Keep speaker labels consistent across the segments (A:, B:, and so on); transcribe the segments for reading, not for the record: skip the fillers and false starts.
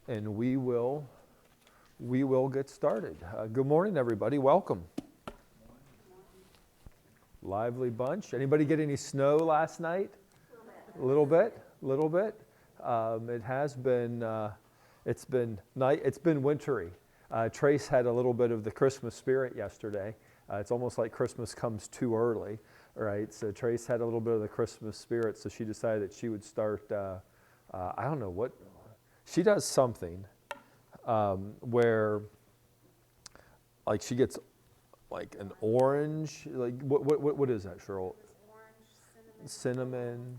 A: and we will get started. Good morning, everybody. Welcome. Lively bunch. Anybody get any snow last night? A little bit. It has been. It's been night. It's been wintry. Trace had a little bit of the Christmas spirit yesterday. It's almost like Christmas comes too early, right? So Trace had a little bit of the Christmas spirit, so she decided that she would start. I don't know what. She does something where, like, she gets like an orange. Like what is that, Cheryl?
B: Orange,
A: Cinnamon,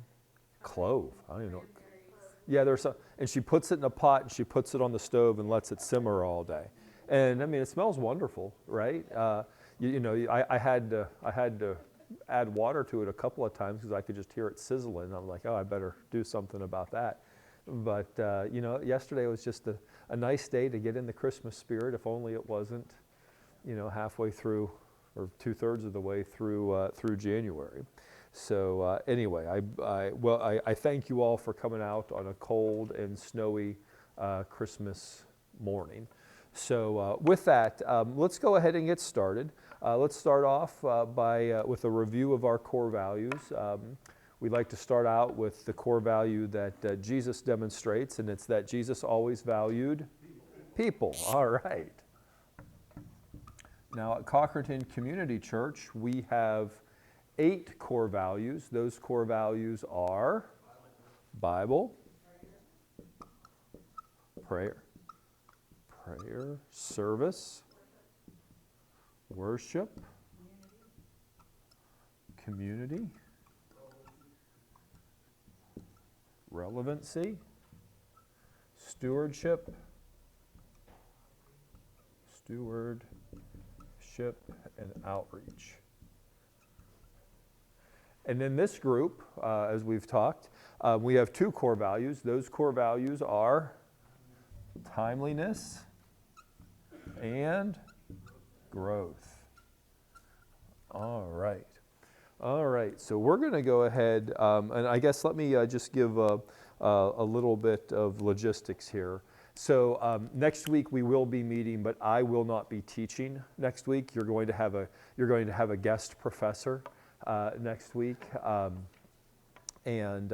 A: clove. I don't even know. Yeah, there's some, and she puts it in a pot and she puts it on the stove and lets it simmer all day. And I mean, it smells wonderful, right? I had to add water to it a couple of times because I could just hear it sizzling. I'm like, oh, I better do something about that. But yesterday was just a nice day to get in the Christmas spirit. If only it wasn't, halfway through or 2/3 of the way through January. So anyway, I thank you all for coming out on a cold and snowy Christmas morning. So with that, let's go ahead and get started. Let's start off with a review of our core values. We'd like to start out with the core value that Jesus demonstrates, and it's that Jesus always valued people. All right. Now at Cochranton Community Church, we have 8 core values. Those core values are Bible, prayer, service, worship, community, relevancy, stewardship, and outreach. And in this group, as we've talked, we have 2 core values. Those core values are timeliness and growth. All right. So we're going to go ahead, and I guess let me just give a little bit of logistics here. So next week we will be meeting, but I will not be teaching next week. You're going to have a guest professor next week, and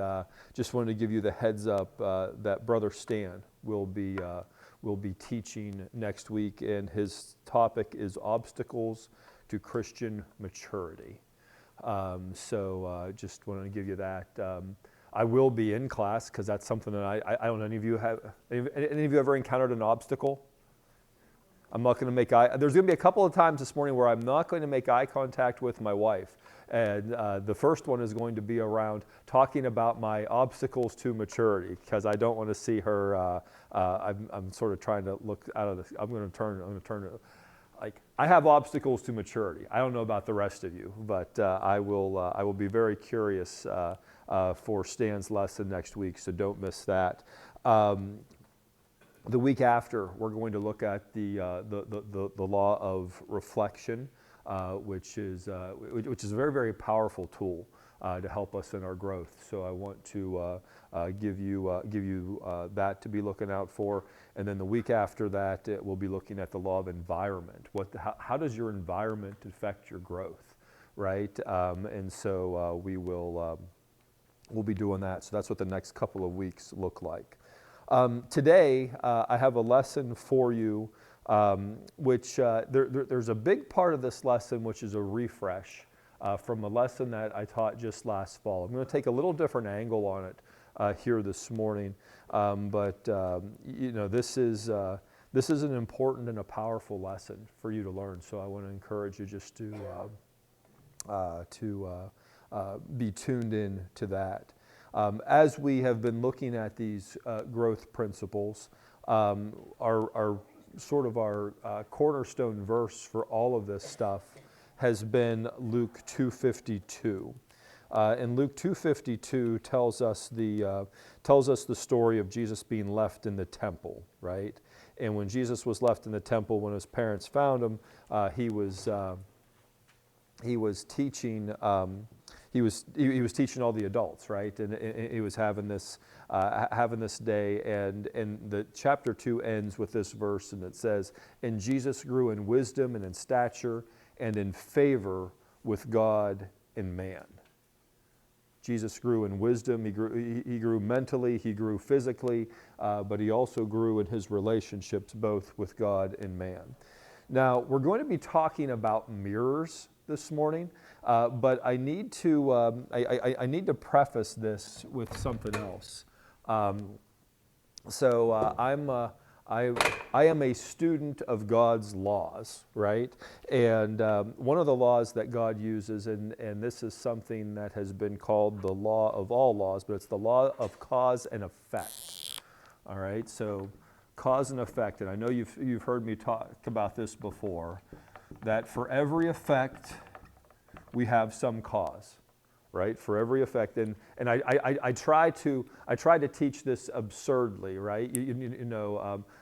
A: just wanted to give you the heads up that Brother Stan will be teaching next week, and his topic is obstacles to Christian maturity. So just wanted to give you that. I will be in class because that's something that I don't know. Any of you ever encountered an obstacle? I'm not going to make there's going to be a couple of times this morning where I'm not going to make eye contact with my wife. And the first one is going to be around talking about my obstacles to maturity, because I don't want to see her. I'm sort of trying to look out of this. I'm going to turn it. Like, I have obstacles to maturity. I don't know about the rest of you, but I will be very curious for Stan's lesson next week, so don't miss that. The week after, we're going to look at the law of reflection, which is a very, very powerful tool to help us in our growth. So I want to give you that to be looking out for. And then the week after that, we'll be looking at the law of environment. How does your environment affect your growth, right? And so we'll be doing that. So that's what the next couple of weeks look like. Today, I have a lesson for you, which there's a big part of this lesson which is a refresh from a lesson that I taught just last fall. I'm going to take a little different angle on it here this morning, but this is an important and a powerful lesson for you to learn. So I want to encourage you just to be tuned in to that. As we have been looking at these growth principles, our cornerstone verse for all of this stuff has been Luke 2:52. And Luke 2:52 tells us the story of Jesus being left in the temple, right? And when Jesus was left in the temple, when his parents found him, he was teaching. he was teaching all the adults, right? And he was having this day, and the chapter 2 ends with this verse, and it says, "And Jesus grew in wisdom and in stature and in favor with God and man." Jesus grew in wisdom. He grew mentally. He grew physically, but he also grew in his relationships, both with God and man. Now, we're going to be talking about mirrors this morning, but I need to preface this with something else. I am a student of God's laws, right? And one of the laws that God uses, and this is something that has been called the law of all laws, but it's the law of cause and effect. All right, so cause and effect, and I know you've heard me talk about this before, that for every effect we have some cause, right? For every effect, and I try to teach this absurdly, right?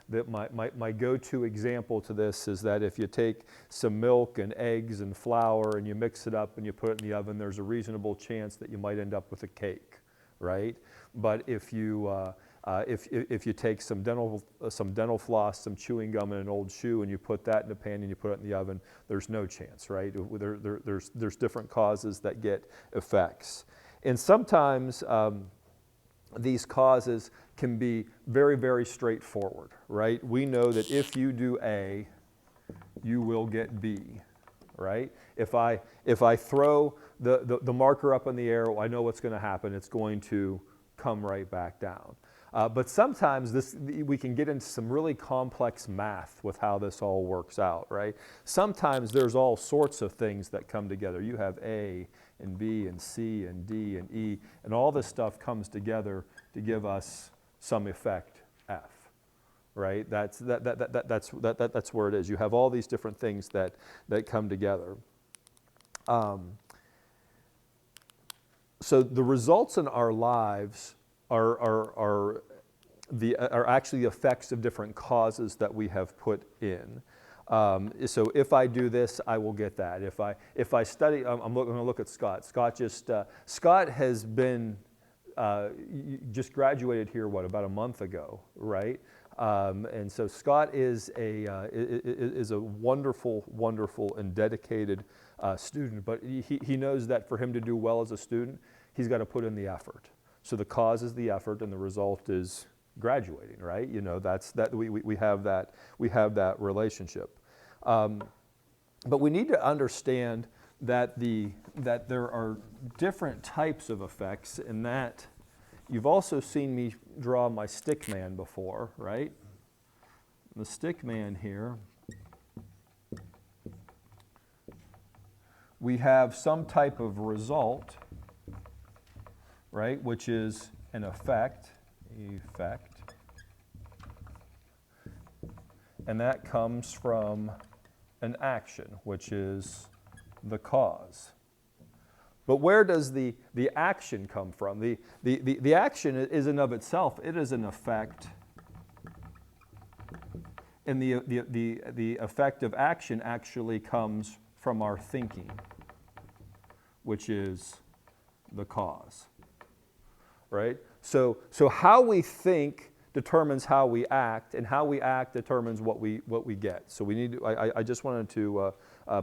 A: That my go-to example to this is that if you take some milk and eggs and flour and you mix it up and you put it in the oven, there's a reasonable chance that you might end up with a cake, right? But if you take some dental floss, some chewing gum, and an old shoe, and you put that in a pan and you put it in the oven, there's no chance, right? There's different causes that get effects. And sometimes these causes can be very, very straightforward, right? We know that if you do A, you will get B, right? If I throw the marker up in the air, I know what's going to happen. It's going to come right back down. But sometimes we can get into some really complex math with how this all works out, right? Sometimes there's all sorts of things that come together. You have A and B and C and D and E, and all this stuff comes together to give us some effect F, right? That's where it is. You have all these different things that come together. So the results in our lives are actually the effects of different causes that we have put in. So if I do this, I will get that. If I study, I'm going to look at Scott. Scott has been just graduated here, about a month ago, right? And so Scott is a wonderful, wonderful and dedicated student, but he knows that for him to do well as a student, he's got to put in the effort. So the cause is the effort, and the result is graduating, right? We have that relationship. But we need to understand that there are different types of effects, and that you've also seen me draw my stick man before, right? The stick man here, we have some type of result, right, which is an effect, and that comes from an action, which is the cause. But where does the action come from? The action is in of itself, it is an effect, and the effect of action actually comes from our thinking, which is the cause. Right? So how we think determines how we act, and how we act determines what we get. So we need to, I just wanted to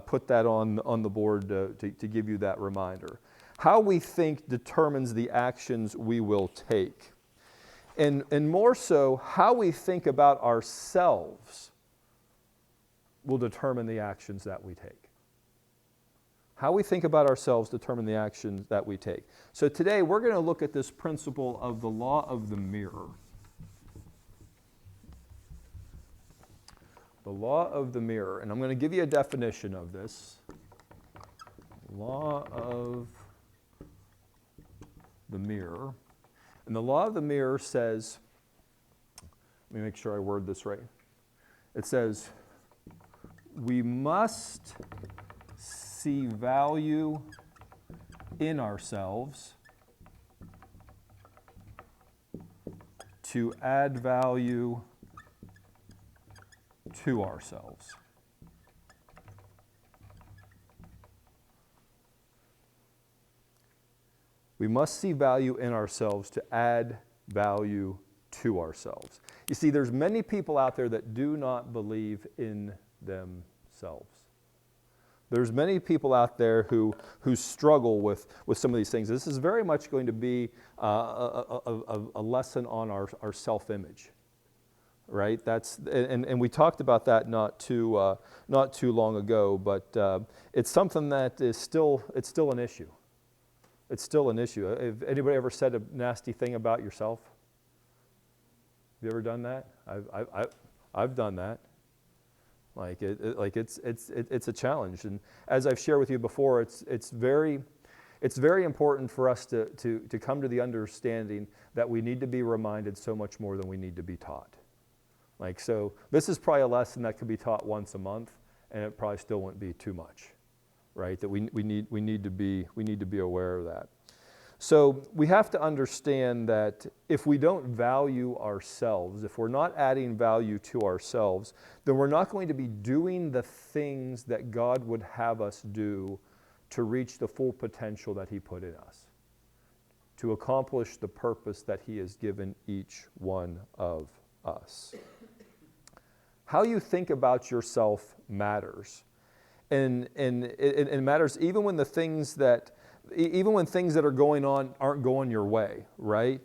A: put that on the board to give you that reminder. How we think determines the actions we will take. And more so, how we think about ourselves will determine the actions that we take. How we think about ourselves determine the actions that we take. So today we're going to look at this principle of the law of the mirror. The law of the mirror. And I'm going to give you a definition of this. Law of the mirror. And the law of the mirror says, let me make sure I word this right. It says, we must see value in ourselves to add value to ourselves. We must see value in ourselves to add value to ourselves. You see, there's many people out there that do not believe in themselves. There's many people out there who struggle with some of these things. This is very much going to be a lesson on our self-image, right? And we talked about that not too long ago, but it's something that is still an issue. It's still an issue. Have anybody ever said a nasty thing about yourself? Have you ever done that? I've done that. It's a challenge, and as I've shared with you before, it's very important for us to come to the understanding that we need to be reminded so much more than we need to be taught. So this is probably a lesson that could be taught once a month, and it probably still wouldn't be too much, right? That we need to be aware of that. So we have to understand that if we don't value ourselves, if we're not adding value to ourselves, then we're not going to be doing the things that God would have us do to reach the full potential that He put in us, to accomplish the purpose that He has given each one of us. How you think about yourself matters. And it matters even when things that are going on aren't going your way, right?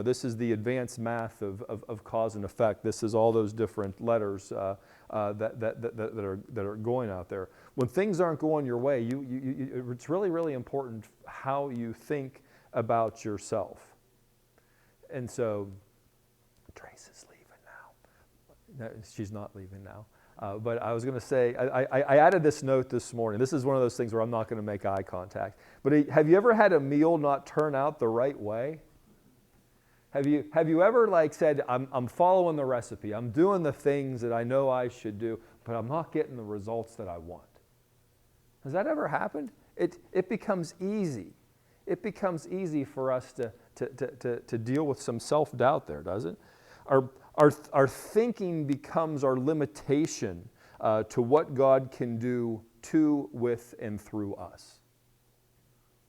A: This is the advanced math of cause and effect. This is all those different letters that are going out there. When things aren't going your way, it's really, really important how you think about yourself. And so, Trace is leaving now. No, she's not leaving now. But I was going to say, I added this note this morning. This is one of those things where I'm not going to make eye contact. But have you ever had a meal not turn out the right way? Have you ever said, I'm following the recipe, I'm doing the things that I know I should do, but I'm not getting the results that I want? Has that ever happened? It becomes easy. It becomes easy for us to deal with some self-doubt there, does it? Our thinking becomes our limitation to what God can do to, with, and through us.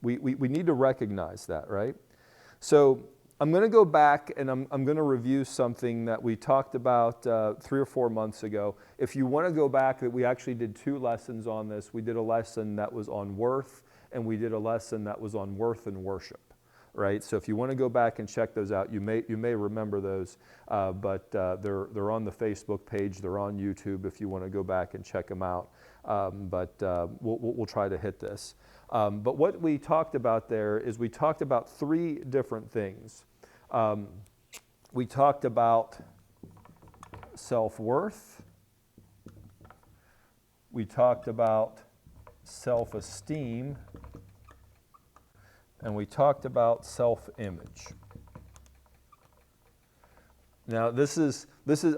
A: We need to recognize that, right? So I'm going to go back and I'm going to review something that we talked about 3 or 4 months ago. If you want to go back, we actually did 2 lessons on this. We did a lesson that was on worth, and we did a lesson that was on worth and worship. Right, so if you want to go back and check those out, you may remember those, but they're on the Facebook page. They're on YouTube if you want to go back and check them out. But we'll try to hit this. But what we talked about there is we talked about 3 different things. We talked about self-worth. We talked about self-esteem. And we talked about self-image. Now, this is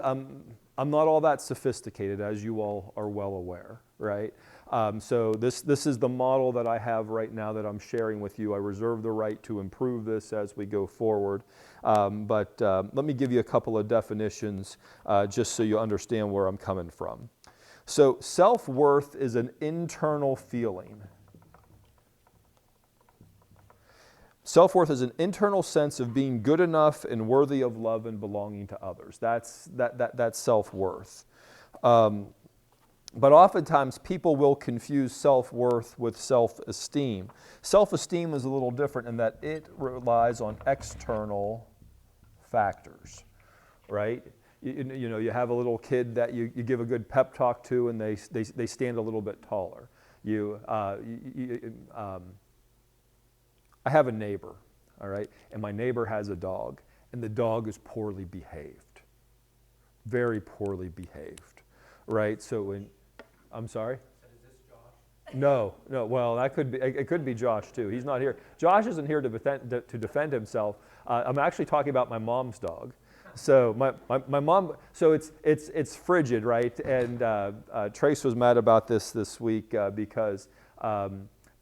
A: I'm not all that sophisticated, as you all are well aware, right? So this is the model that I have right now that I'm sharing with you. I reserve the right to improve this as we go forward. But let me give you a couple of definitions just so you understand where I'm coming from. So self-worth is an internal feeling. Self-worth is an internal sense of being good enough and worthy of love and belonging to others. That's self-worth. But oftentimes people will confuse self-worth with self-esteem. Self-esteem is a little different in that it relies on external factors, right? You have a little kid that you give a good pep talk to, and they stand a little bit taller. I have a neighbor, all right, and my neighbor has a dog, and the dog is poorly behaved, very poorly behaved, right? So I'm sorry? Is this Josh? No, well, it could be Josh too. He's not here. Josh isn't here to defend himself. I'm actually talking about my mom's dog. So my mom, so it's frigid, right? And Trace was mad about this week because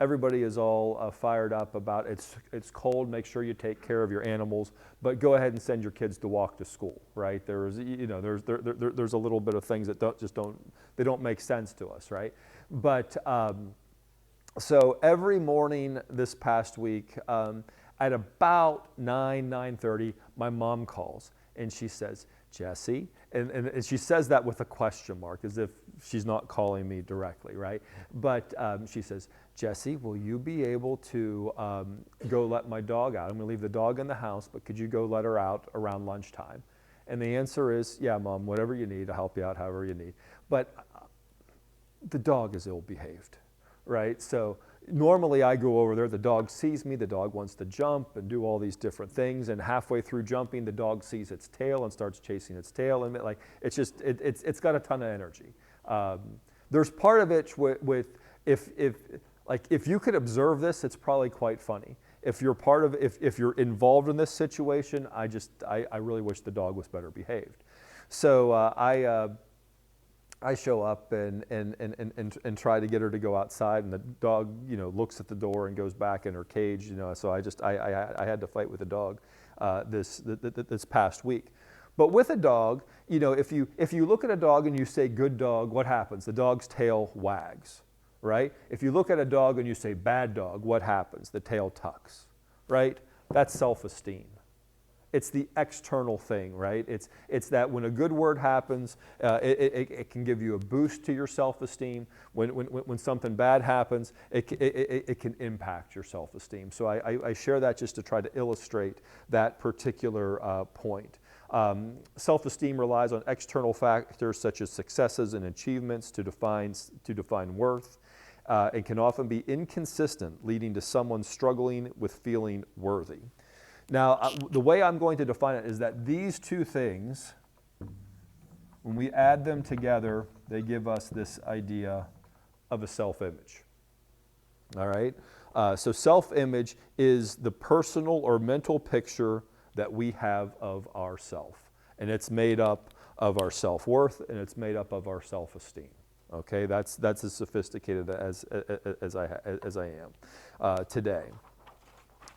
A: everybody is all fired up about it's cold. Make sure you take care of your animals, but go ahead and send your kids to walk to school, right? There's a little bit of things that don't make sense to us, right? But So every morning this past week, at about 9:30, my mom calls and she says, Jesse, and she says that with a question mark, as if she's not calling me directly, right? But she says, Jesse, will you be able to go let my dog out? I'm going to leave the dog in the house, but could you go let her out around lunchtime? And the answer is, yeah, Mom, whatever you need, I'll help you out however you need. But the dog is ill-behaved, right? So normally I go over there, the dog sees me, the dog wants to jump and do all these different things, and halfway through jumping, the dog sees its tail and starts chasing its tail, and like it's just it's got a ton of energy. There's part of it with if you could observe this, it's probably quite funny. If you're part of if you're involved in this situation, I really wish the dog was better behaved. So I show up and try to get her to go outside, and the dog, looks at the door and goes back in her cage, So I had to fight with the dog this past week. But with a dog, if you look at a dog and you say good dog, what happens? The dog's tail wags, right? If you look at a dog and you say bad dog, what happens? The tail tucks, right? That's self-esteem. It's the external thing, right? It's that when a good word happens, it can give you a boost to your self-esteem. When something bad happens, it can impact your self-esteem. So I share that just to try to illustrate that particular point. Self-esteem relies on external factors such as successes and achievements to define worth, and can often be inconsistent, leading to someone struggling with feeling worthy. Now, the way I'm going to define it is that these two things, when we add them together, they give us this idea of a self-image. All right? So self-image is the personal or mental picture that we have of ourself. And it's made up of our self-worth, and it's made up of our self-esteem. Okay? That's as sophisticated as I am today.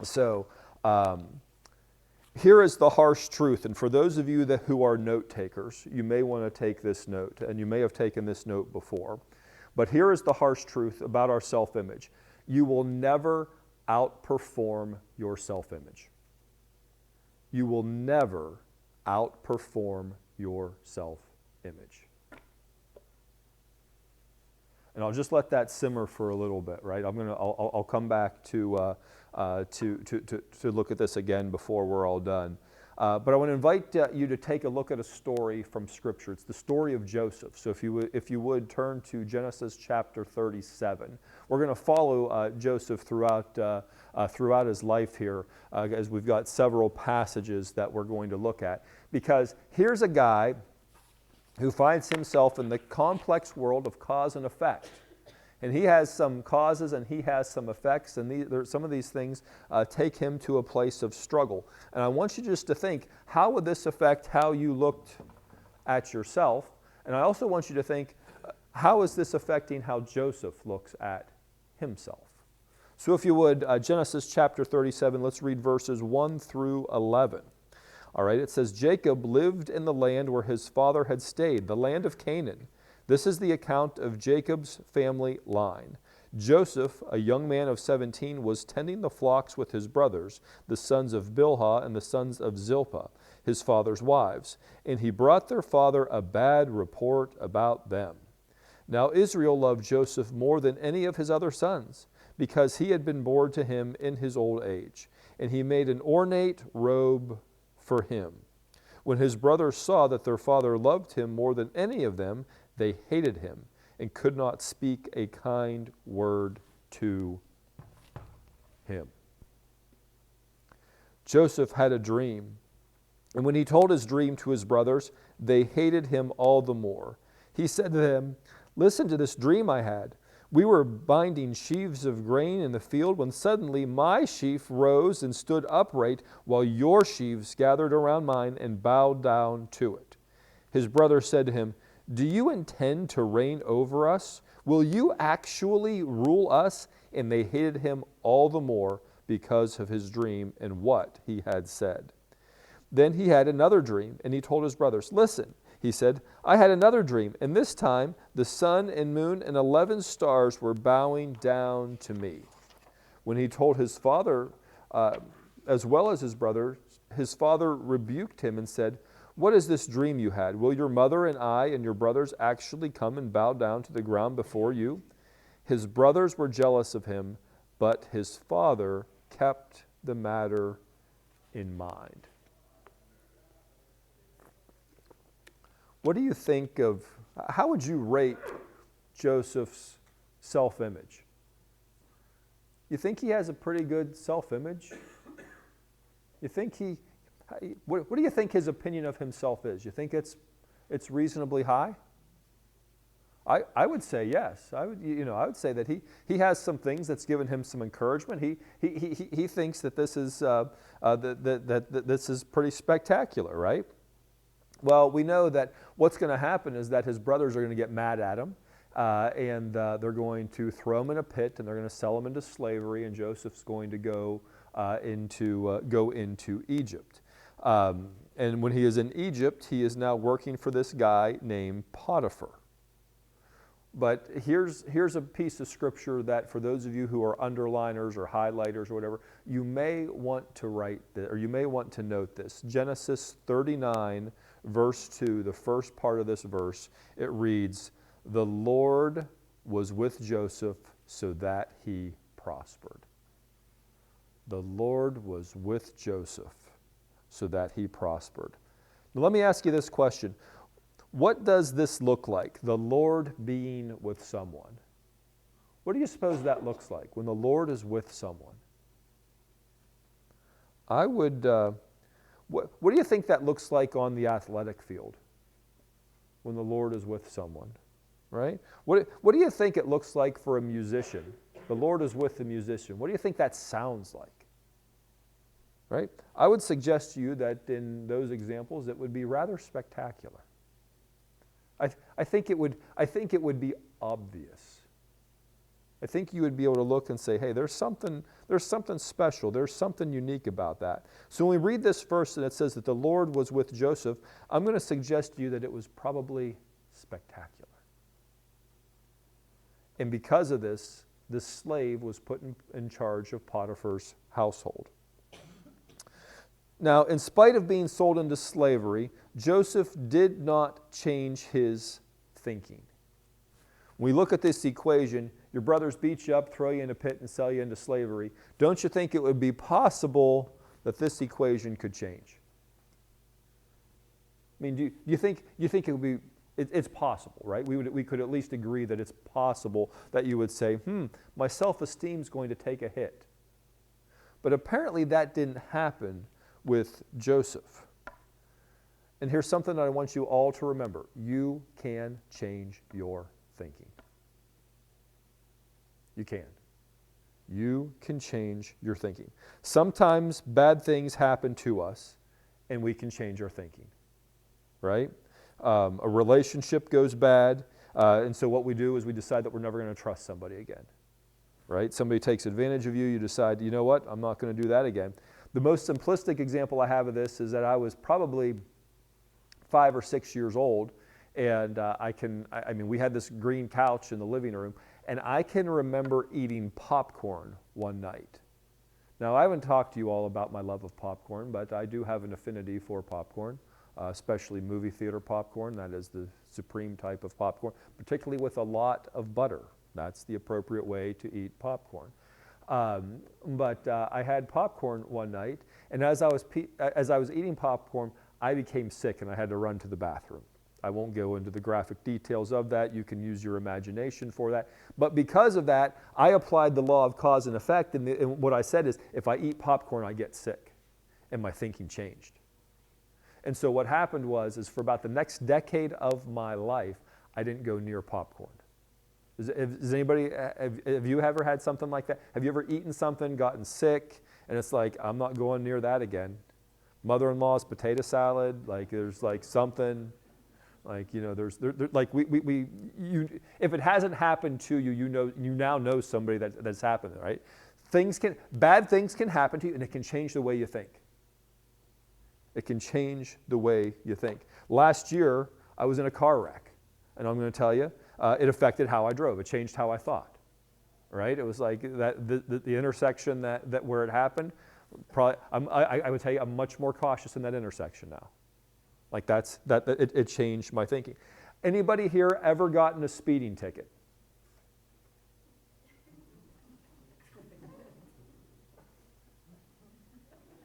A: So, here is the harsh truth, and for those of you who are note takers, you may want to take this note, and you may have taken this note before. But here is the harsh truth about our self-image. You will never outperform your self-image. You will never outperform your self-image. And I'll just let that simmer for a little bit, right? I'll come back to look at this again before we're all done. But I want to invite you to take a look at a story from Scripture. It's the story of Joseph. So if you would turn to Genesis chapter 37. We're going to follow Joseph throughout his life here, as we've got several passages that we're going to look at. Because here's a guy who finds himself in the complex world of cause and effect. And he has some causes and he has some effects, and some of these things take him to a place of struggle. And I want you just to think, how would this affect how you looked at yourself? And I also want you to think, how is this affecting how Joseph looks at himself? So if you would, Genesis chapter 37, let's read verses 1 through 11. All right, it says, Jacob lived in the land where his father had stayed, the land of Canaan. This is the account of Jacob's family line. Joseph, a young man of 17, was tending the flocks with his brothers, the sons of Bilhah and the sons of Zilpah, his father's wives, and he brought their father a bad report about them. Now Israel loved Joseph more than any of his other sons, because he had been born to him in his old age, and he made an ornate robe for him. When his brothers saw that their father loved him more than any of them, they hated him and could not speak a kind word to him. Joseph had a dream, and when he told his dream to his brothers, they hated him all the more. He said to them, "Listen to this dream I had. We were binding sheaves of grain in the field when suddenly my sheaf rose and stood upright while your sheaves gathered around mine and bowed down to it." His brother said to him, "Do you intend to reign over us? Will you actually rule us?" And they hated him all the more because of his dream and what he had said. Then he had another dream, and he told his brothers, "Listen," he said, "I had another dream, and this time the sun and moon and 11 stars were bowing down to me." When he told his father, as well as his brothers, his father rebuked him and said, "What is this dream you had? Will your mother and I and your brothers actually come and bow down to the ground before you?" His brothers were jealous of him, but his father kept the matter in mind. What do you think of, how would you rate Joseph's self-image? You think he has a pretty good self-image? You think what do you think his opinion of himself is? You think it's reasonably high? I would say yes. I would say that he has some things that's given him some encouragement. He thinks that this is that this is pretty spectacular, right? Well, we know that what's going to happen is that his brothers are going to get mad at him, and they're going to throw him in a pit, and they're going to sell him into slavery, and Joseph's going to go into Egypt. And when he is in Egypt, he is now working for this guy named Potiphar. But here's a piece of scripture that for those of you who are underliners or highlighters or whatever, you may want to write this, or you may want to note this. Genesis 39, verse 2, the first part of this verse, it reads, "The Lord was with Joseph so that he prospered." The Lord was with Joseph so that he prospered. Now let me ask you this question. What does this look like, the Lord being with someone? What do you suppose that looks like when the Lord is with someone? I would, what do you think that looks like on the athletic field when the Lord is with someone, right? What do you think it looks like for a musician? The Lord is with the musician. What do you think that sounds like? Right? I would suggest to you that in those examples it would be rather spectacular. I think it would be obvious. I think you would be able to look and say, hey, there's something special, there's something unique about that. So when we read this verse and it says that the Lord was with Joseph, I'm going to suggest to you that it was probably spectacular. And because of this slave was put in charge of Potiphar's household. Now, in spite of being sold into slavery, Joseph did not change his thinking. When we look at this equation, your brothers beat you up, throw you in a pit, and sell you into slavery. Don't you think it would be possible that this equation could change? I mean, do you think it would be? It's possible, right? We could at least agree that it's possible that you would say, my self-esteem is going to take a hit. But apparently that didn't happen with Joseph. And here's something that I want you all to remember. You can change your thinking. You can. You can change your thinking. Sometimes bad things happen to us, and we can change our thinking, right? A relationship goes bad, and so what we do is we decide that we're never going to trust somebody again, right? Somebody takes advantage of you, you decide, you know what, I'm not going to do that again. The most simplistic example I have of this is that I was probably 5 or 6 years old, and we had this green couch in the living room, and I can remember eating popcorn one night. Now, I haven't talked to you all about my love of popcorn, but I do have an affinity for popcorn, especially movie theater popcorn. That is the supreme type of popcorn, particularly with a lot of butter. That's the appropriate way to eat popcorn. But I had popcorn one night, and as I was eating popcorn, I became sick and I had to run to the bathroom. I won't go into the graphic details of that. You can use your imagination for that. But because of that, I applied the law of cause and effect, and what I said is, if I eat popcorn, I get sick. And my thinking changed. And so what happened is for about the next decade of my life, I didn't go near popcorn. Has anybody, have you ever had something like that? Have you ever eaten something, gotten sick, and it's like, I'm not going near that again? Mother-in-law's potato salad, like there's like something, like, you know, like if it hasn't happened to you, you now know somebody that's happened, right? Bad things can happen to you, and it can change the way you think. It can change the way you think. Last year, I was in a car wreck, and I'm going to tell you, it affected how I drove. It changed how I thought, right? It was like that the intersection that where it happened, probably, I would tell you, I'm much more cautious in that intersection now. Like it changed my thinking. Anybody here ever gotten a speeding ticket?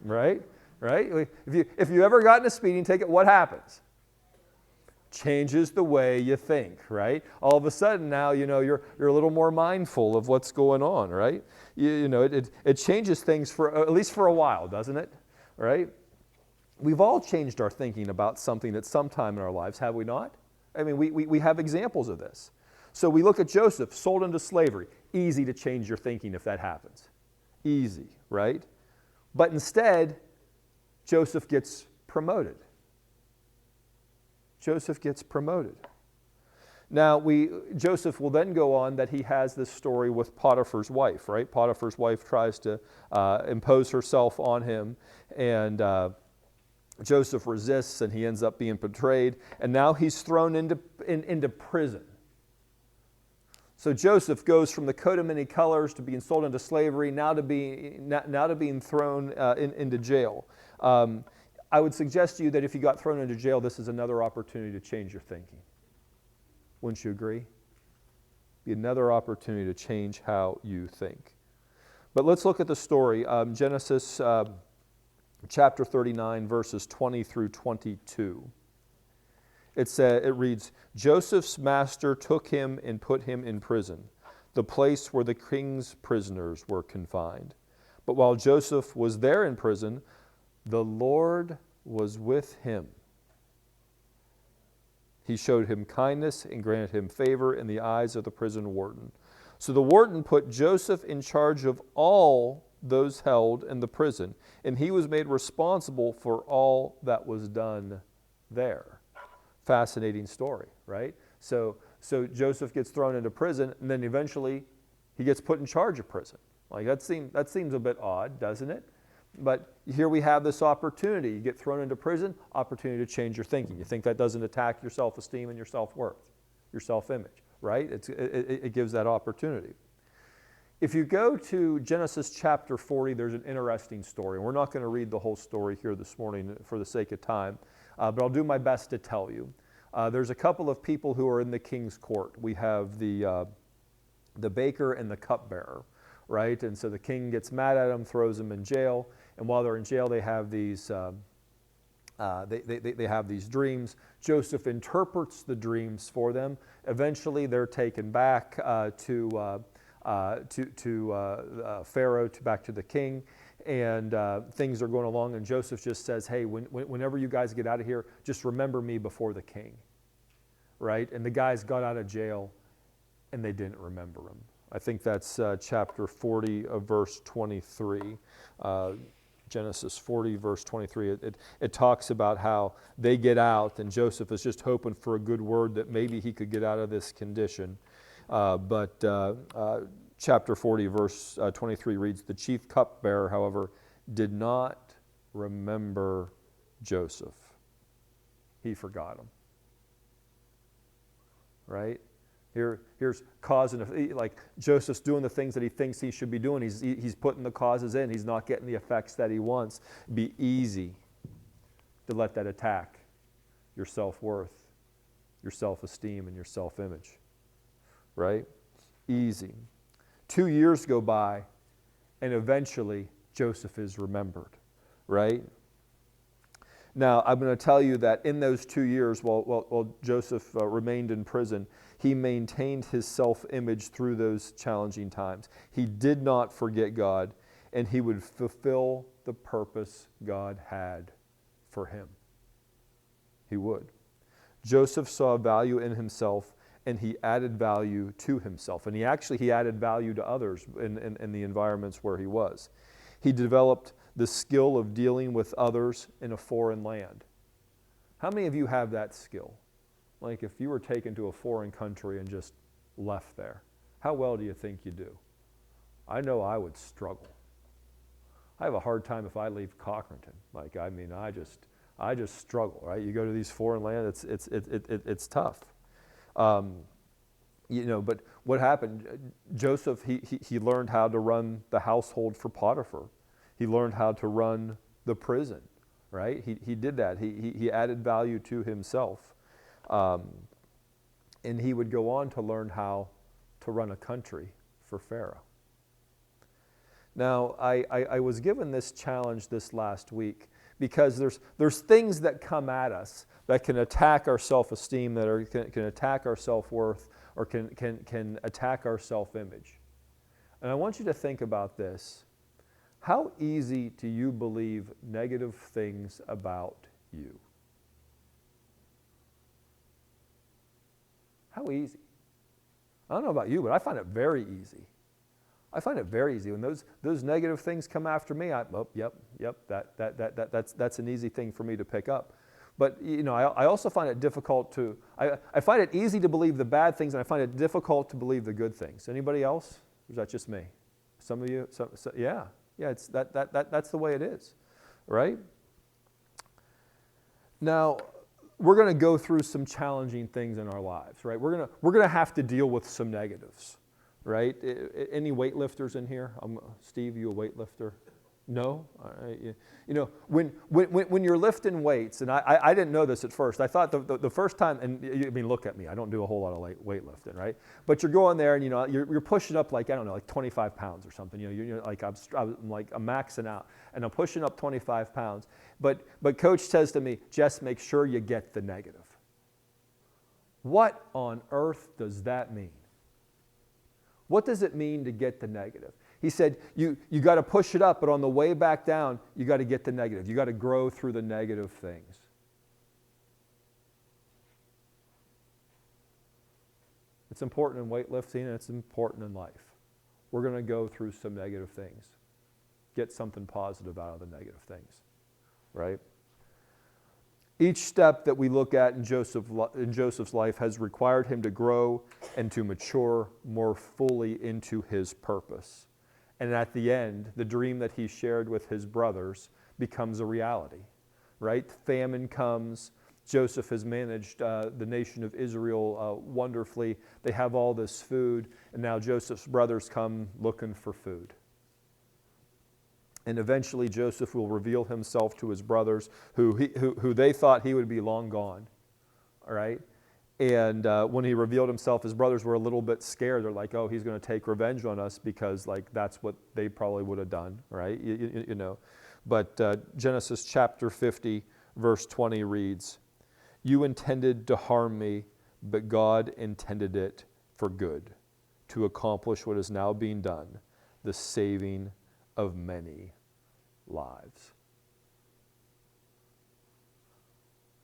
A: Right? Right? If you ever gotten a speeding ticket, what happens? Changes the way you think, right? All of a sudden now, you're a little more mindful of what's going on, right? It changes things for at least for a while, doesn't it? Right? We've all changed our thinking about something at some time in our lives, have we not? I mean, we have examples of this. So we look at Joseph, sold into slavery. Easy to change your thinking if that happens. Easy, right? But instead, Joseph gets promoted. Joseph gets promoted. Now, Joseph will then go on that he has this story with Potiphar's wife, right? Potiphar's wife tries to impose herself on him, and Joseph resists, and he ends up being betrayed, and now he's thrown into prison. So Joseph goes from the coat of many colors to being sold into slavery, now to being thrown into jail. I would suggest to you that if you got thrown into jail, this is another opportunity to change your thinking. Wouldn't you agree? Be another opportunity to change how you think. But let's look at the story. Genesis chapter 39, verses 20 through 22. It reads, Joseph's master took him and put him in prison, the place where the king's prisoners were confined. But while Joseph was there in prison, the Lord was with him. He showed him kindness and granted him favor in the eyes of the prison warden. So the warden put Joseph in charge of all those held in the prison, and he was made responsible for all that was done there. Fascinating story, right? So Joseph gets thrown into prison, and then eventually he gets put in charge of prison. Like that seems a bit odd, doesn't it? But here we have this opportunity. You get thrown into prison, opportunity to change your thinking. You think that doesn't attack your self-esteem and your self-worth, your self-image, right? It gives that opportunity. If you go to Genesis chapter 40, there's an interesting story. We're not going to read the whole story here this morning for the sake of time, but I'll do my best to tell you. There's a couple of people who are in the king's court. We have the baker and the cupbearer, right? And so the king gets mad at them, throws them in jail, and while they're in jail, they have these they have these dreams. Joseph interprets the dreams for them. Eventually, they're taken back to Pharaoh, back to the king, and things are going along. And Joseph just says, "Hey, whenever you guys get out of here, just remember me before the king." Right? And the guys got out of jail, and they didn't remember him. I think that's chapter 40 of verse 23. Genesis 40, verse 23. It talks about how they get out, and Joseph is just hoping for a good word that maybe he could get out of this condition. But chapter 40, verse 23 reads, the chief cupbearer, however, did not remember Joseph. He forgot him. Right? Here's cause and effect. Like Joseph's doing the things that he thinks he should be doing. He's putting the causes in. He's not getting the effects that he wants. It'd be easy to let that attack your self-worth, your self-esteem, and your self-image. Right? Easy. 2 years go by, and eventually Joseph is remembered. Right? Now, I'm going to tell you that in those 2 years, while Joseph remained in prison, he maintained his self-image through those challenging times. He did not forget God, and he would fulfill the purpose God had for him. He would. Joseph saw value in himself, and he added value to himself. And he added value to others in the environments where he was. He developed the skill of dealing with others in a foreign land. How many of you have that skill? Like if you were taken to a foreign country and just left there, how well do you think you do? I know I would struggle. I have a hard time if I leave Cochranton. I just struggle, right? You go to these foreign lands, it's tough. But what happened? Joseph, he learned how to run the household for Potiphar. He learned how to run the prison, right? He did that. He added value to himself. And he would go on to learn how to run a country for Pharaoh. Now, I was given this challenge this last week because there's things that come at us that can attack our self-esteem, that can attack our self-worth, or can attack our self-image. And I want you to think about this. How easy do you believe negative things about you? How easy? I don't know about you, but I find it very easy. I find it very easy. When those negative things come after me, that's an easy thing for me to pick up. But I also find it difficult I find it easy to believe the bad things, and I find it difficult to believe the good things. Anybody else? Or is that just me? Some of you? Yeah. It's that's the way it is, right? Now, we're going to go through some challenging things in our lives, right? We're going to have to deal with some negatives, right? Any weightlifters in here? Steve, you a weightlifter? No? When you're lifting weights, and I didn't know this at first. I thought the first time, and look at me, I don't do a whole lot of weightlifting, right? But you're going there and you're pushing up like 25 pounds or something. You're like I'm maxing out, and I'm pushing up 25 pounds. But coach says to me, Jess, make sure you get the negative. What on earth does that mean? What does it mean to get the negative? He said, you got to push it up, but on the way back down, you got to get the negative. You got to grow through the negative things. It's important in weightlifting, and it's important in life. We're going to go through some negative things. Get something positive out of the negative things, right? Each step that we look at in Joseph's life has required him to grow and to mature more fully into his purpose. And at the end, the dream that he shared with his brothers becomes a reality, right? Famine comes. Joseph has managed the nation of Israel wonderfully. They have all this food, and now Joseph's brothers come looking for food. And eventually Joseph will reveal himself to his brothers, who they thought he would be long gone, all right? And when he revealed himself, his brothers were a little bit scared. They're like, oh, he's going to take revenge on us because that's what they probably would have done, right? But Genesis chapter 50, verse 20 reads, "You intended to harm me, but God intended it for good, to accomplish what is now being done, the saving of many lives."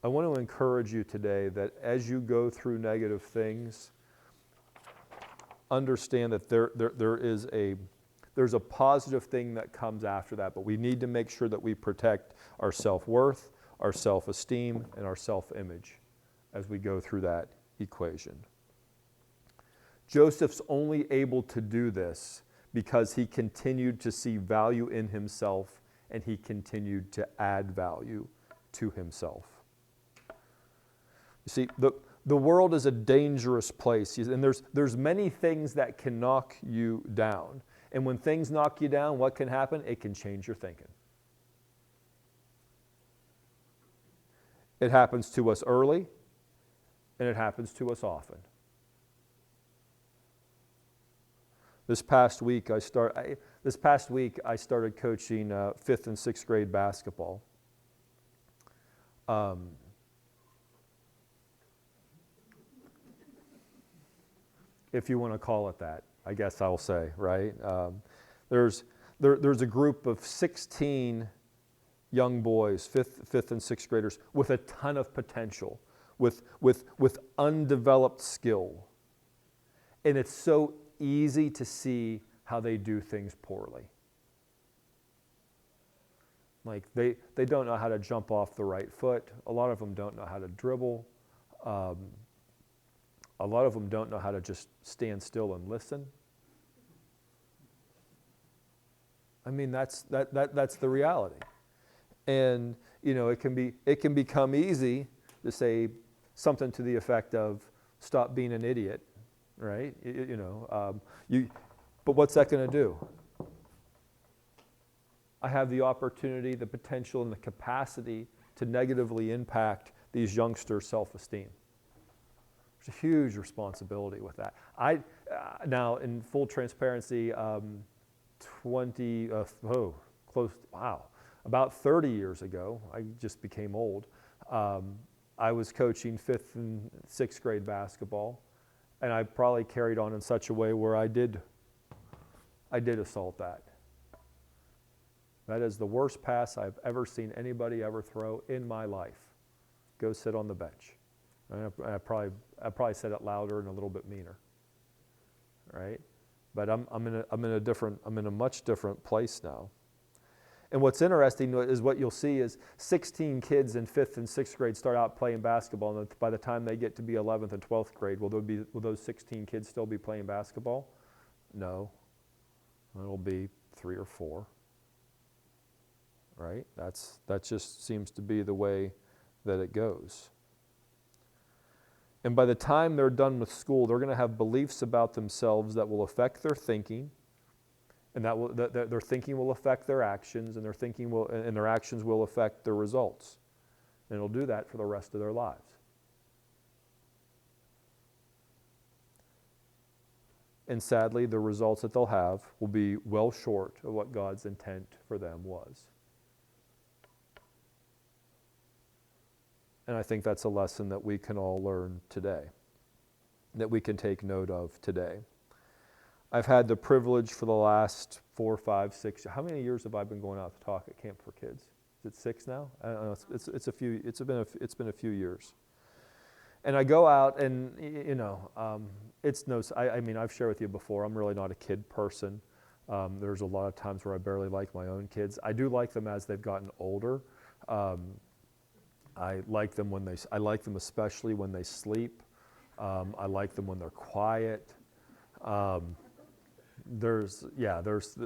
A: I want to encourage you today that as you go through negative things, understand that there's a positive thing that comes after that, but we need to make sure that we protect our self-worth, our self-esteem, and our self-image as we go through that equation. Joseph's only able to do this because he continued to see value in himself and he continued to add value to himself. You see, the world is a dangerous place, and there's many things that can knock you down. And when things knock you down, what can happen? It can change your thinking. It happens to us early, and it happens to us often. This past week, I started coaching 5th and 6th grade basketball. If you want to call it that, I guess I'll say, right? There's a group of 16 young boys, 5th and 6th graders, with a ton of potential, with undeveloped skill. And it's so easy to see how they do things poorly. Like they don't know how to jump off the right foot. A lot of them don't know how to dribble. A lot of them don't know how to just stand still and listen. I mean, that's the reality. And it can become easy to say something to the effect of, stop being an idiot, right? But what's that going to do? I have the opportunity, the potential, and the capacity to negatively impact these youngsters' self-esteem. There's a huge responsibility with that. Now, in full transparency, about 30 years ago, I just became old. I was coaching 5th and 6th grade basketball, and I probably carried on in such a way where I did assault that. That is the worst pass I've ever seen anybody ever throw in my life. Go sit on the bench. I probably said it louder and a little bit meaner, right? But I'm in a much different place now. And what's interesting is what you'll see is 16 kids in 5th and 6th grade start out playing basketball, and by the time they get to be 11th and 12th grade, will those 16 kids still be playing basketball? No. It'll be 3 or 4. Right? That just seems to be the way that it goes. And by the time they're done with school, they're going to have beliefs about themselves that will affect their thinking, and their thinking will affect their actions, and their actions will affect their results. And it'll do that for the rest of their lives. And sadly, the results that they'll have will be well short of what God's intent for them was. And I think that's a lesson that we can all learn today, that we can take note of today. I've had the privilege for the last 4, 5, 6, how many years have I been going out to talk at Camp for Kids? Is it 6 now? I don't know. It's been a few years. And I go out and, I've shared with you before, I'm really not a kid person. There's a lot of times where I barely like my own kids. I do like them as they've gotten older. I like them especially when they sleep. I like them when they're quiet. There's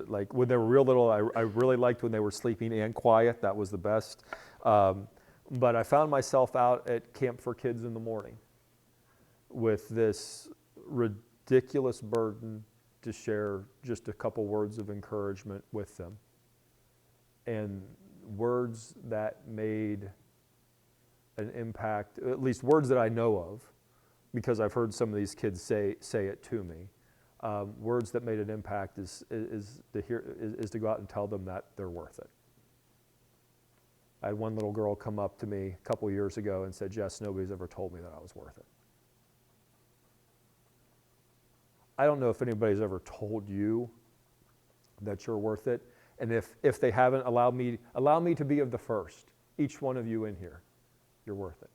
A: like when they were real little, I really liked when they were sleeping and quiet. That was the best. But I found myself out at Camp for Kids in the morning with this ridiculous burden to share just a couple words of encouragement with them. And words that made an impact, at least words that I know of, because I've heard some of these kids say it to me. Words that made an impact is to go out and tell them that they're worth it. I had one little girl come up to me a couple years ago and said, "Jess, nobody's ever told me that I was worth it." I don't know if anybody's ever told you that you're worth it. And if they haven't, allow me to be of the first. Each one of you in here, you're worth it.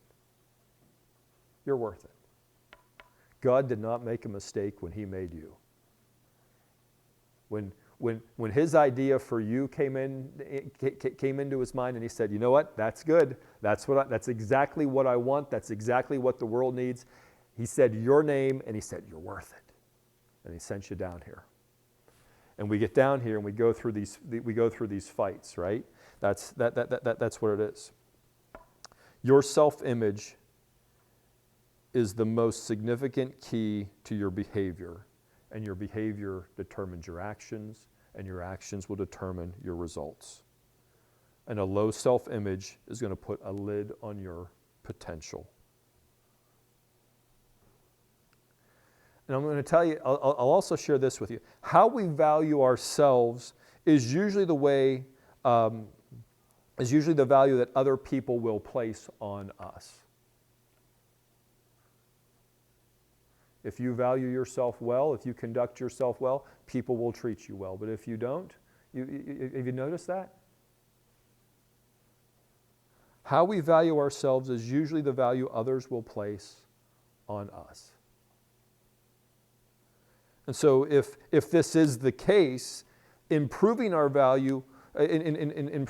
A: You're worth it. God did not make a mistake when He made you. When His idea for you came into His mind, and He said, "You know what? That's good. That's exactly what I want. That's exactly what the world needs." He said your name, and He said you're worth it, and He sent you down here. And we get down here and we go through these fights, right? That's what it is. Your self-image is the most significant key to your behavior, and your behavior determines your actions, and your actions will determine your results. And a low self-image is going to put a lid on your potential. And I'm going to tell you, I'll also share this with you. How we value ourselves is usually the value that other people will place on us. If you value yourself well, if you conduct yourself well, people will treat you well. But if you don't, have you noticed that? How we value ourselves is usually the value others will place on us. And so if this is the case, improving our value will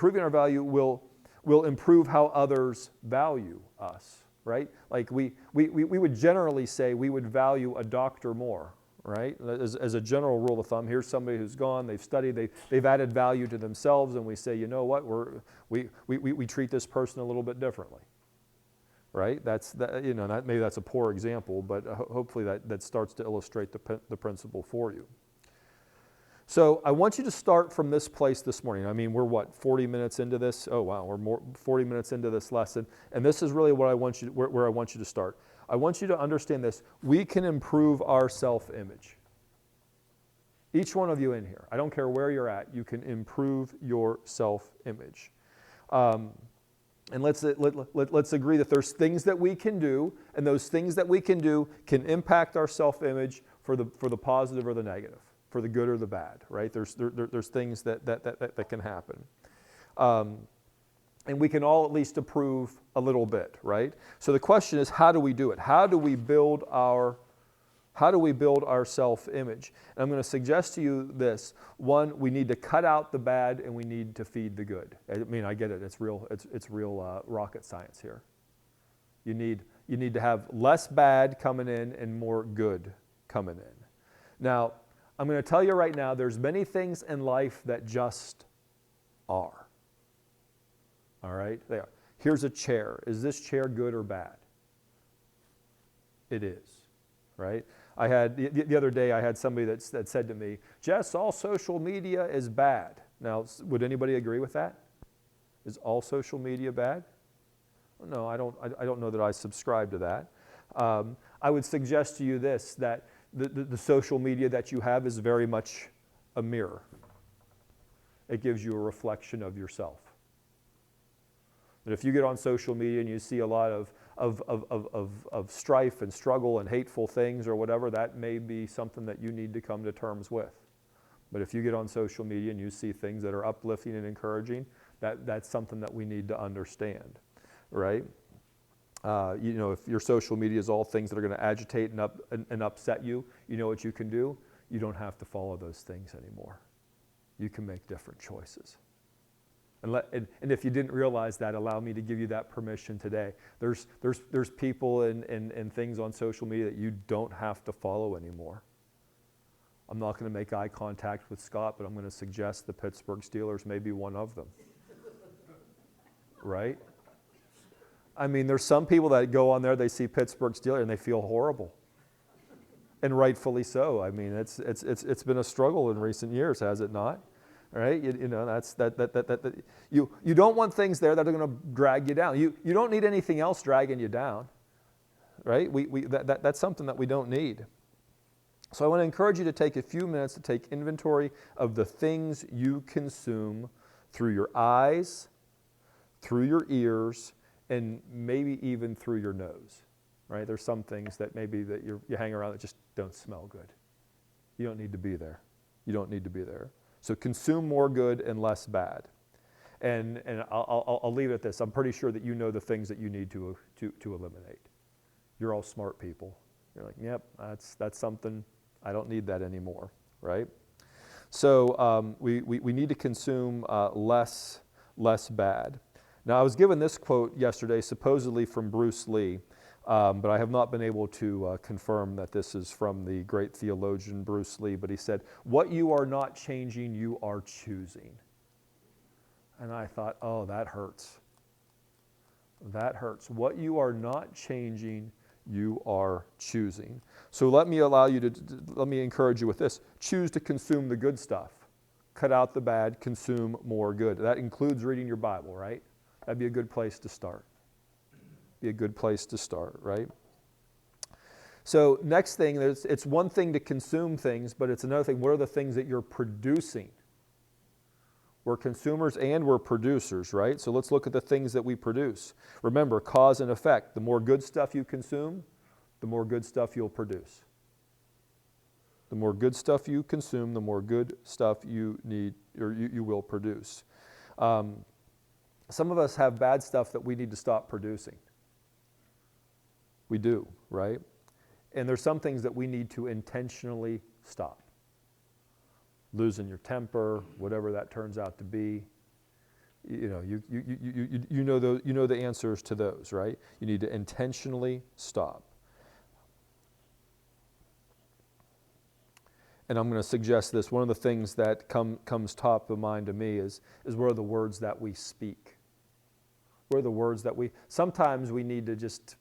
A: improve how others value us, right? Like we would generally say we would value a doctor more, right? As a general rule of thumb, here's somebody who's gone, they've studied, they've added value to themselves, and we say, you know what, we treat this person a little bit differently, right? Maybe that's a poor example, but hopefully that starts to illustrate the principle for you. So I want you to start from this place this morning. I mean, we're 40 minutes into this? Oh wow, we're 40 minutes into this lesson, and this is really what I want you to, where I want you to start. I want you to understand this. We can improve our self-image. Each one of you in here, I don't care where you're at, you can improve your self-image. And let's agree that there's things that we can do, and those things that we can do can impact our self-image for the positive or the negative, for the good or the bad, right? There's things that can happen. And we can all at least improve a little bit, right? So the question is, how do we do it? How do we build our self-image? And I'm going to suggest to you this. One, we need to cut out the bad and we need to feed the good. I mean, I get it. It's real rocket science here. You need to have less bad coming in and more good coming in. Now, I'm going to tell you right now, there's many things in life that just are. All right? They are. Here's a chair. Is this chair good or bad? It is, right? I had, the other day, I had somebody that said to me, Jess, all social media is bad. Now, would anybody agree with that? Is all social media bad? No, I don't know that I subscribe to that. I would suggest to you this, that the social media that you have is very much a mirror. It gives you a reflection of yourself. But if you get on social media and you see a lot of strife and struggle and hateful things or whatever, that may be something that you need to come to terms with. But if you get on social media and you see things that are uplifting and encouraging, that's something that we need to understand, right? If your social media is all things that are going to agitate and upset you, you know what you can do? You don't have to follow those things anymore. You can make different choices. And if you didn't realize that, allow me to give you that permission today. There's people and things on social media that you don't have to follow anymore. I'm not going to make eye contact with Scott, but I'm going to suggest the Pittsburgh Steelers may be one of them. Right? I mean, there's some people that go on there, they see Pittsburgh Steelers, and they feel horrible. And rightfully so. I mean, it's been a struggle in recent years, has it not? Right? You don't want things there that are going to drag you down. You don't need anything else dragging you down. Right? That's something that we don't need. So I want to encourage you to take a few minutes to take inventory of the things you consume through your eyes, through your ears, and maybe even through your nose. Right? There's some things that maybe that you hang around that just don't smell good. You don't need to be there. You don't need to be there. So consume more good and less bad. And I'll leave it at this. I'm pretty sure that you know the things that you need to eliminate. You're all smart people. You're like, yep, that's something, I don't need that anymore, right? So we need to consume less bad. Now, I was given this quote yesterday, supposedly from Bruce Lee, but I have not been able to confirm that this is from the great theologian Bruce Lee, but he said, what you are not changing, you are choosing. And I thought, oh, that hurts. That hurts. What you are not changing, you are choosing. So let me encourage you with this. Choose to consume the good stuff. Cut out the bad, consume more good. That includes reading your Bible, right? That'd be a good place to start. Be a good place to start, right? So next thing, it's one thing to consume things, but it's another thing, what are the things that you're producing? We're consumers and we're producers, right? So let's look at the things that we produce. Remember, cause and effect. The more good stuff you consume, the more good stuff you'll produce. The more good stuff you consume, the more good stuff you need, or you will produce. Some of us have bad stuff that we need to stop producing. We do, right? And there's some things that we need to intentionally stop. Losing your temper, whatever that turns out to be. You know the answers to those, right? You need to intentionally stop. And I'm going to suggest this. One of the things that comes top of mind to me is what are the words that we speak? What are the words that sometimes we need to just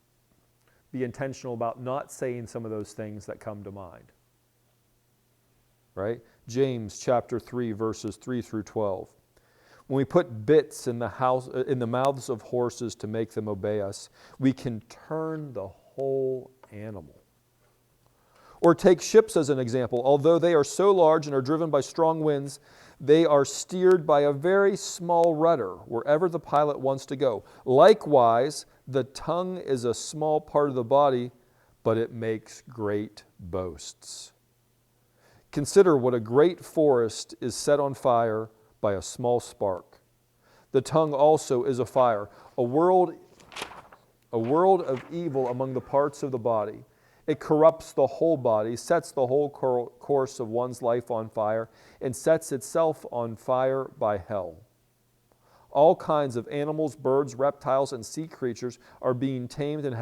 A: be intentional about not saying some of those things that come to mind. Right? James chapter 3, verses 3 through 12. When we put bits in the mouths of horses to make them obey us, we can turn the whole animal. Or take ships as an example. Although they are so large and are driven by strong winds, they are steered by a very small rudder wherever the pilot wants to go. Likewise, the tongue is a small part of the body, but it makes great boasts. Consider what a great forest is set on fire by a small spark. The tongue also is a fire, a world of evil among the parts of the body. It corrupts the whole body, sets the whole course of one's life on fire, and sets itself on fire by hell. All kinds of animals, birds, reptiles, and sea creatures are being tamed and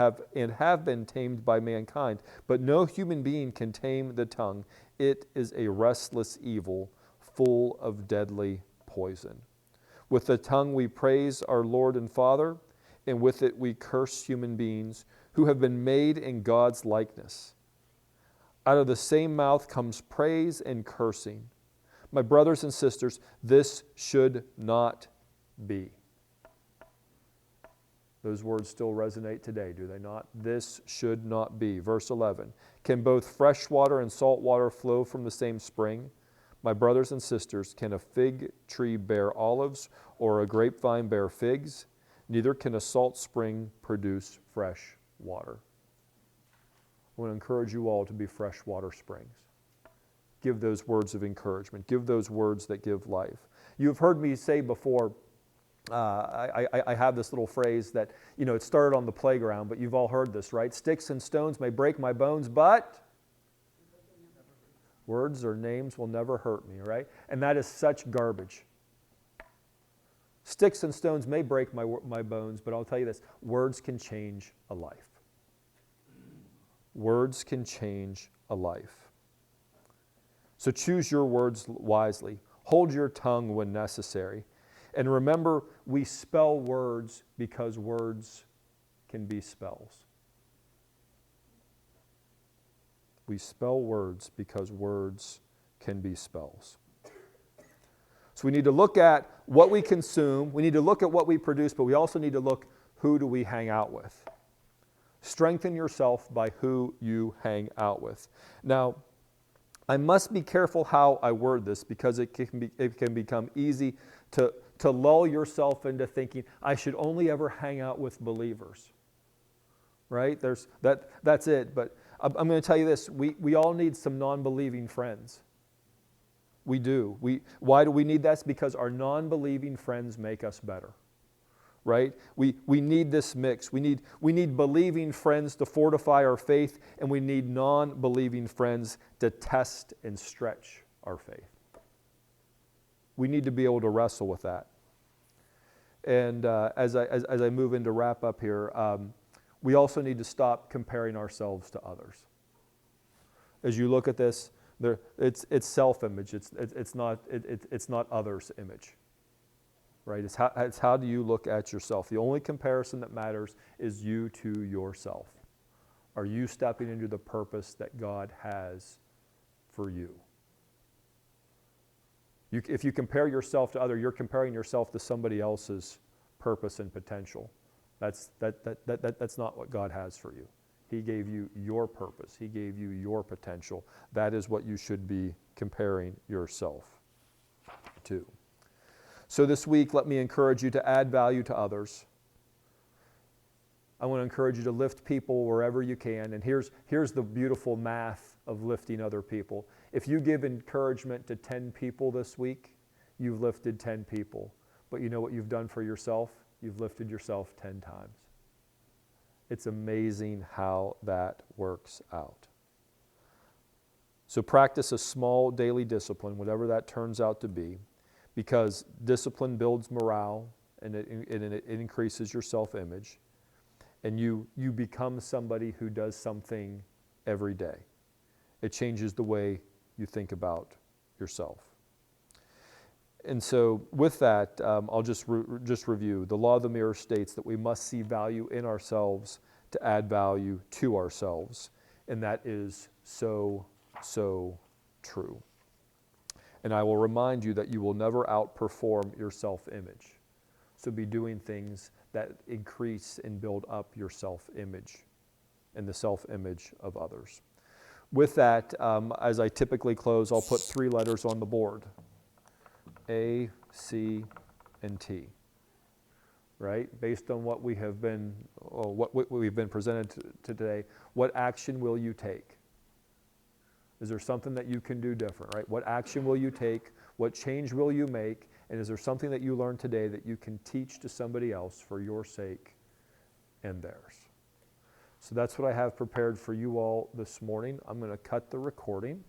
A: have been tamed by mankind, but no human being can tame the tongue. It is a restless evil, full of deadly poison. With the tongue we praise our Lord and Father, and with it we curse human beings who have been made in God's likeness. Out of the same mouth comes praise and cursing. My brothers and sisters, this should not be. Those words still resonate today, do they not? This should not be. Verse 11. Can both fresh water and salt water flow from the same spring? My brothers and sisters, can a fig tree bear olives or a grapevine bear figs? Neither can a salt spring produce fresh water. I want to encourage you all to be fresh water springs. Give those words of encouragement. Give those words that give life. You've heard me say before, I have this little phrase that, it started on the playground, but you've all heard this, right? Sticks and stones may break my bones, but words or names will never hurt me, right? And that is such garbage. Sticks and stones may break my bones, but I'll tell you this, words can change a life. Words can change a life. So choose your words wisely. Hold your tongue when necessary. And remember, we spell words because words can be spells. We spell words because words can be spells. So we need to look at what we consume, we need to look at what we produce, but we also need to look, who do we hang out with? Strengthen yourself by who you hang out with. Now, I must be careful how I word this because it can become easy to lull yourself into thinking, I should only ever hang out with believers. Right? That's it. But I'm going to tell you this, we all need some non-believing friends. We do. Why do we need that? It's because our non-believing friends make us better. Right? We need this mix. We need believing friends to fortify our faith, and we need non-believing friends to test and stretch our faith. We need to be able to wrestle with that. And as I move into wrap up here, we also need to stop comparing ourselves to others. As you look at this, it's self-image. It's not others' image. Right? It's how do you look at yourself? The only comparison that matters is you to yourself. Are you stepping into the purpose that God has for you? If you compare yourself to others, you're comparing yourself to somebody else's purpose and potential. That's not what God has for you. He gave you your purpose. He gave you your potential. That is what you should be comparing yourself to. So this week, let me encourage you to add value to others. I want to encourage you to lift people wherever you can. And here's the beautiful math of lifting other people. If you give encouragement to 10 people this week, you've lifted 10 people. But you know what you've done for yourself? You've lifted yourself 10 times. It's amazing how that works out. So practice a small daily discipline, whatever that turns out to be, because discipline builds morale and it increases your self-image. And you become somebody who does something every day. It changes the way you think about yourself. And so with that, I'll just review. The law of the mirror states that we must see value in ourselves to add value to ourselves. And that is so, so true. And I will remind you that you will never outperform your self-image. So be doing things that increase and build up your self-image and the self-image of others. With that, as I typically close, I'll put 3 letters on the board. A, C, and T. Right? Based on what we have been, or what we've been presented to today, what action will you take? Is there something that you can do different, right? What action will you take? What change will you make? And is there something that you learned today that you can teach to somebody else for your sake and theirs? So that's what I have prepared for you all this morning. I'm going to cut the recording.